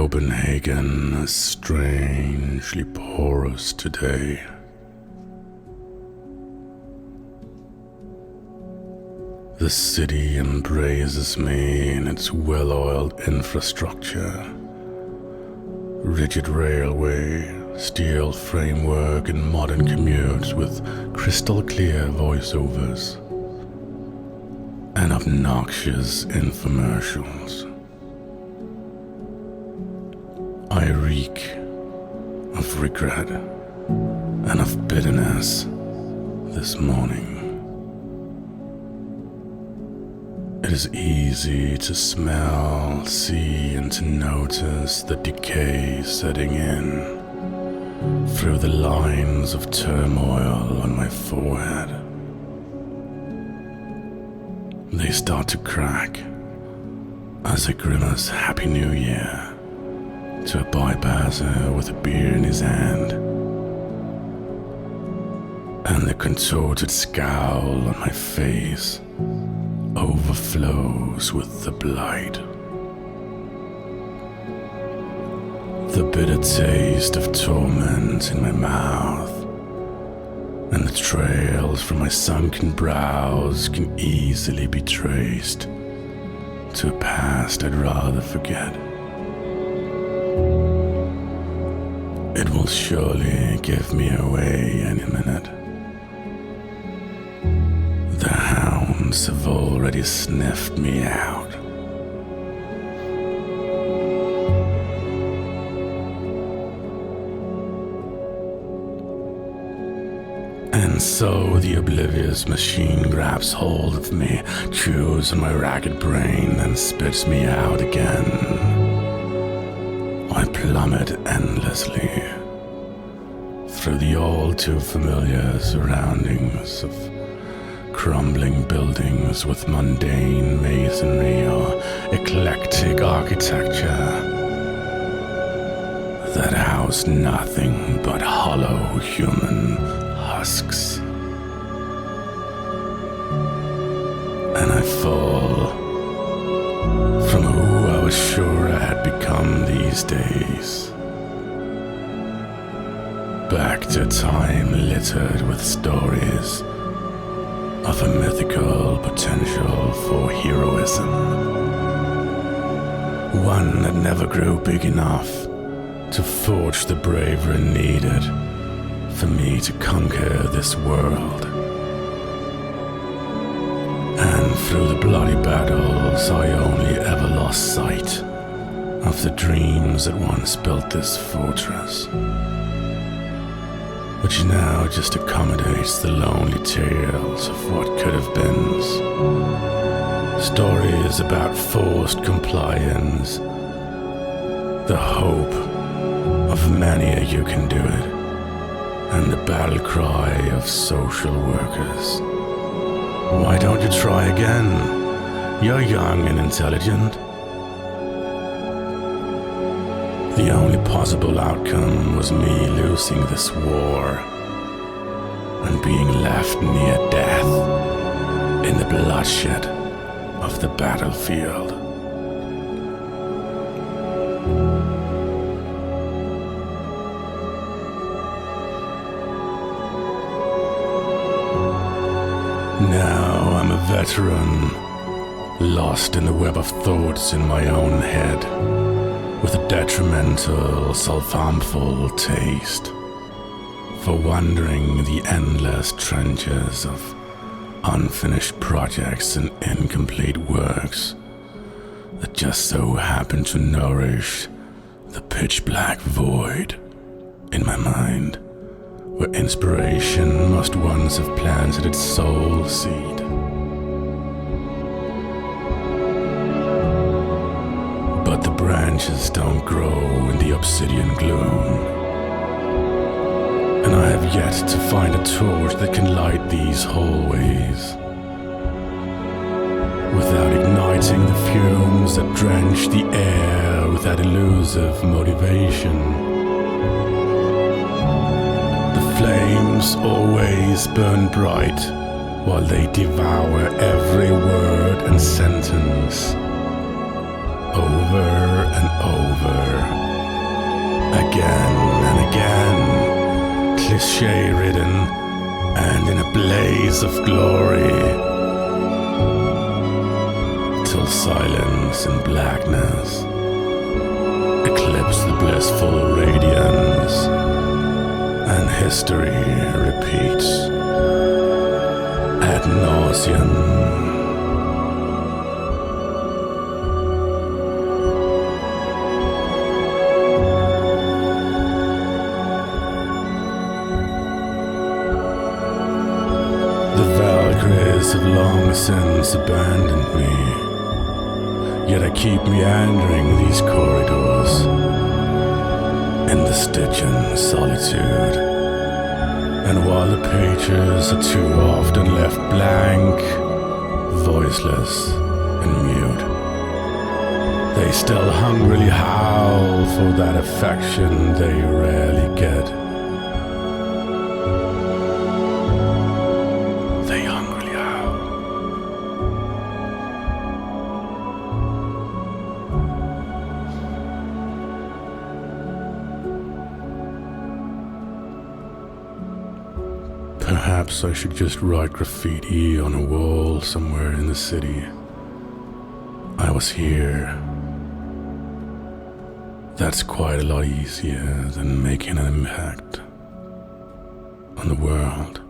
Copenhagen is strangely porous today. The city embraces me in its well-oiled infrastructure. Rigid railway, steel framework and modern commutes with crystal-clear voiceovers and obnoxious infomercials. I reek of regret and of bitterness this morning. It is easy to smell, see, and to notice the decay setting in through the lines of turmoil on my forehead. They start to crack as I grimace Happy New Year to a bypasser with a beer in his hand, and the contorted scowl on my face overflows with the blight. The bitter taste of torment in my mouth and the trails from my sunken brows can easily be traced to a past I'd rather forget. It will surely give me away any minute. The hounds have already sniffed me out. And so the oblivious machine grabs hold of me, chews on my ragged brain, and spits me out again. I plummet endlessly through the all too familiar surroundings of crumbling buildings with mundane masonry or eclectic architecture that house nothing but hollow human husks. And I fall from who I was sure I had become these days, back to a time littered with stories of a mythical potential for heroism, one that never grew big enough to forge the bravery needed for me to conquer this world. And through the bloody battles, I only ever lost sight of the dreams that once built this fortress, which now just accommodates the lonely tales of what could have been. Stories about forced compliance, the hope of many a you can do it, and the battle cry of social workers. Why don't you try again? You're young and intelligent. The only possible outcome was me losing this war and being left near death in the bloodshed of the battlefield. Now I'm a veteran, lost in the web of thoughts in my own head, with a detrimental, self-harmful taste for wandering the endless trenches of unfinished projects and incomplete works that just so happen to nourish the pitch-black void in my mind, where inspiration must once have planted its soul seed. But the branches don't grow in the obsidian gloom, and I have yet to find a torch that can light these hallways without igniting the fumes that drench the air with that elusive motivation. Flames always burn bright while they devour every word and sentence over and over, again and again, cliché-ridden and in a blaze of glory, till silence and blackness eclipse the blissful radiance, and history repeats ad nauseam. The Valkyries have long since abandoned me, yet I keep meandering these corridors in the Stygian solitude. And while the pages are too often left blank, voiceless and mute, they still hungrily howl for that affection they rarely get. They hungrily howl. Perhaps I should just write graffiti on a wall somewhere in the city. I was here. That's quite a lot easier than making an impact on the world.